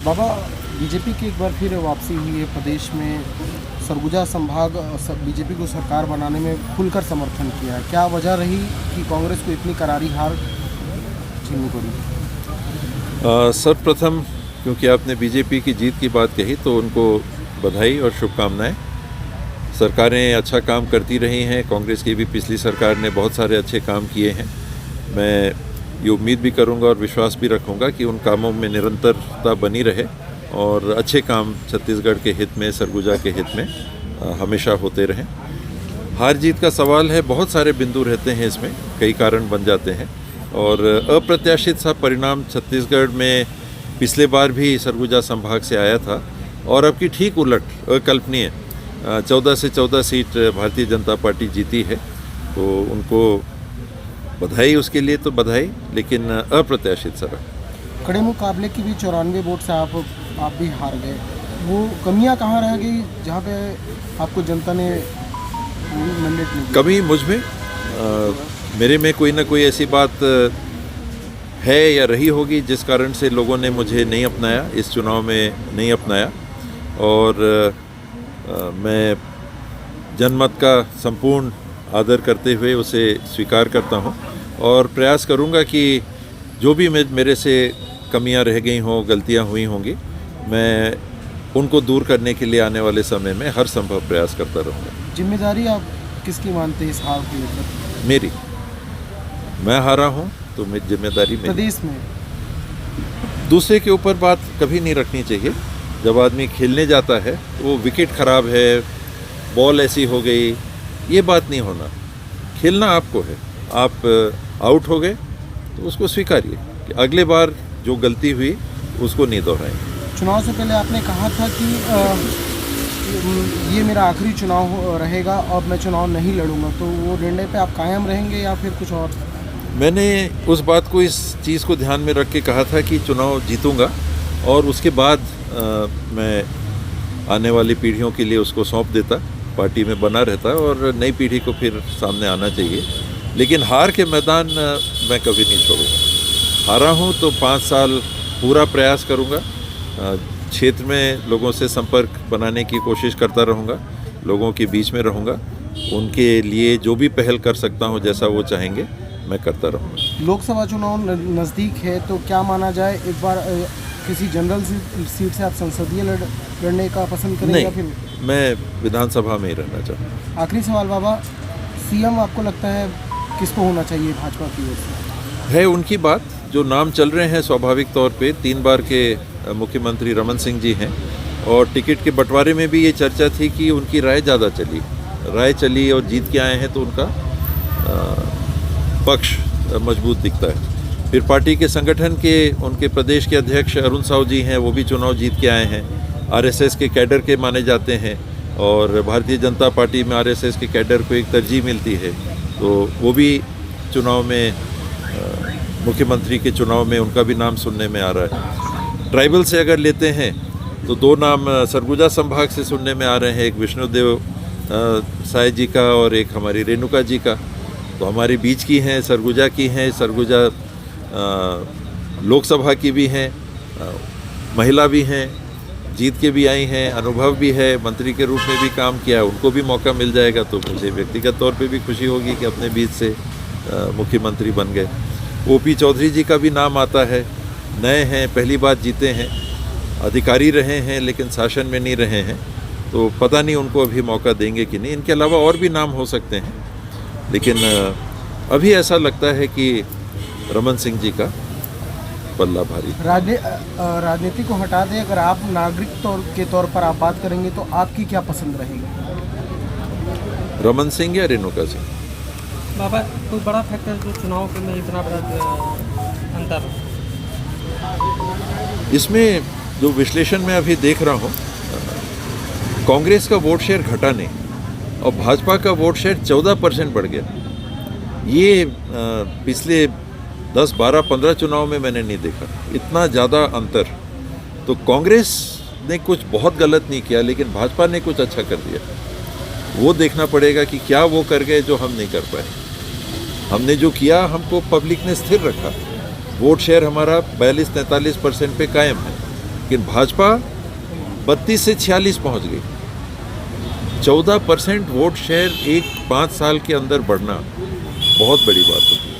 बाबा, BJP की एक बार फिर वापसी हुई है प्रदेश में। सरगुजा संभाग बीजेपी को सरकार बनाने में खुलकर समर्थन किया है। क्या वजह रही कि कांग्रेस को इतनी करारी हार झेलनी पड़ी? सर्वप्रथम क्योंकि आपने बीजेपी की जीत की बात कही तो उनको बधाई और शुभकामनाएं। सरकारें अच्छा काम करती रही हैं, कांग्रेस की भी पिछली सरकार ने बहुत सारे अच्छे काम किए हैं। मैं ये उम्मीद भी करूंगा और विश्वास भी रखूंगा कि उन कामों में निरंतरता बनी रहे और अच्छे काम छत्तीसगढ़ के हित में, सरगुजा के हित में हमेशा होते रहें। हार जीत का सवाल है, बहुत सारे बिंदु रहते हैं इसमें, कई कारण बन जाते हैं और अप्रत्याशित सा परिणाम छत्तीसगढ़ में पिछले बार भी सरगुजा संभाग से आया था और अब की ठीक उलट अकल्पनीय 14 से 14 सीट भारतीय जनता पार्टी जीती है, तो उनको बधाई, उसके लिए तो बधाई, लेकिन अप्रत्याशित सर। कड़े मुकाबले की भी 94 वोट से आप भी हार गए। वो कमियां कहाँ रह गई जहाँ पे आपको जनता ने मैंडेट नहीं दिया? कमी मुझ में, मेरे में कोई ना कोई ऐसी बात है या रही होगी जिस कारण से लोगों ने मुझे नहीं अपनाया, इस चुनाव में नहीं अपनाया और मैं जनमत का संपूर्ण आदर करते हुए उसे स्वीकार करता हूं और प्रयास करूंगा कि जो भी मेरे से कमियां रह गई हों, गलतियां हुई होंगी, मैं उनको दूर करने के लिए आने वाले समय में हर संभव प्रयास करता रहूँगा। जिम्मेदारी आप किसकी मानते हैं इस हार को लेकर? मेरी, मैं हारा हूँ तो मेरी जिम्मेदारी मेरी। प्रदेश में दूसरे के ऊपर बात कभी नहीं रखनी चाहिए। जब आदमी खेलने जाता है वो विकेट खराब है, बॉल ऐसी हो गई, ये बात नहीं होना। खेलना आपको है, आप आउट हो गए तो उसको स्वीकारिए कि अगले बार जो गलती हुई उसको नहीं दोहराएंगे। चुनाव से पहले आपने कहा था कि ये मेरा आखिरी चुनाव रहेगा और मैं चुनाव नहीं लड़ूंगा, तो वो निर्णय पे आप कायम रहेंगे या फिर कुछ और? मैंने उस बात को, इस चीज़ को ध्यान में रख के कहा था कि चुनाव जीतूंगा और उसके बाद मैं आने वाली पीढ़ियों के लिए उसको सौंप देता, पार्टी में बना रहता और नई पीढ़ी को फिर सामने आना चाहिए। लेकिन हार के मैदान मैं कभी नहीं छोड़ूंगा। हारा हूँ तो 5 साल पूरा प्रयास करूँगा, क्षेत्र में लोगों से संपर्क बनाने की कोशिश करता रहूँगा, लोगों के बीच में रहूँगा, उनके लिए जो भी पहल कर सकता हूँ, जैसा वो चाहेंगे मैं करता रहूँगा। लोकसभा चुनाव नज़दीक है तो क्या माना जाए, एक बार किसी जनरल सीट से आप संसदीय लड़ने का पसंद करेंगे या फिर? मैं विधानसभा में ही रहना चाहूँगा। आखिरी सवाल बाबा, सीएम आपको लगता है किसको होना चाहिए भाजपा की ओर से? है उनकी बात, जो नाम चल रहे हैं स्वाभाविक तौर पे 3 बार के मुख्यमंत्री रमन सिंह जी हैं और टिकट के बंटवारे में भी ये चर्चा थी कि उनकी राय ज़्यादा चली और जीत के आए हैं तो उनका पक्ष मजबूत दिखता है। फिर पार्टी के संगठन के उनके प्रदेश के अध्यक्ष अरुण साहू जी हैं, वो भी चुनाव जीत के आए हैं, आरएसएस के कैडर के माने जाते हैं और भारतीय जनता पार्टी में आरएसएस के कैडर को एक तरजीह मिलती है, तो वो भी चुनाव में, मुख्यमंत्री के चुनाव में उनका भी नाम सुनने में आ रहा है। ट्राइबल से अगर लेते हैं तो 2 नाम सरगुजा संभाग से सुनने में आ रहे हैं, एक विष्णुदेव साय जी का और एक हमारी रेणुका जी का। तो हमारे बीच की हैं, सरगुजा की हैं, सरगुजा लोकसभा की भी हैं, महिला भी हैं, जीत के भी आई हैं, अनुभव भी है, मंत्री के रूप में भी काम किया, उनको भी मौका मिल जाएगा तो मुझे व्यक्तिगत तौर पे भी खुशी होगी कि अपने बीच से मुख्यमंत्री बन गए। ओपी चौधरी जी का भी नाम आता है, नए हैं, पहली बार जीते हैं, अधिकारी रहे हैं लेकिन शासन में नहीं रहे हैं, तो पता नहीं उनको अभी मौका देंगे कि नहीं। इनके अलावा और भी नाम हो सकते हैं, लेकिन अभी ऐसा लगता है कि रमन सिंह जी का पल्ला भारी। राजनीति को हटा दें, अगर आप नागरिक के तौर पर आप बात करेंगे तो आपकी क्या पसंद रहेगी? रमन सिंह या रेणुका सिंह? बाबा, कोई बड़ा फैक्टर जो चुनाव के में इतना बड़ा अंतर? इसमें जो विश्लेषण मैं अभी देख रहा हूँ, कांग्रेस का वोट शेयर घटा नहीं और भाजपा का वोट शेयर 14% बढ़ गया। ये पिछले 10, 12, 15 चुनाव में मैंने नहीं देखा इतना ज़्यादा अंतर। तो कांग्रेस ने कुछ बहुत गलत नहीं किया, लेकिन भाजपा ने कुछ अच्छा कर दिया। वो देखना पड़ेगा कि क्या वो कर गए जो हम नहीं कर पाए। हमने जो किया, हमको पब्लिक ने स्थिर रखा। वोट शेयर हमारा 42-43% पे कायम है लेकिन भाजपा 32 से 46 पहुंच गई। 14% वोट शेयर 5 साल के अंदर बढ़ना बहुत बड़ी बात होती है।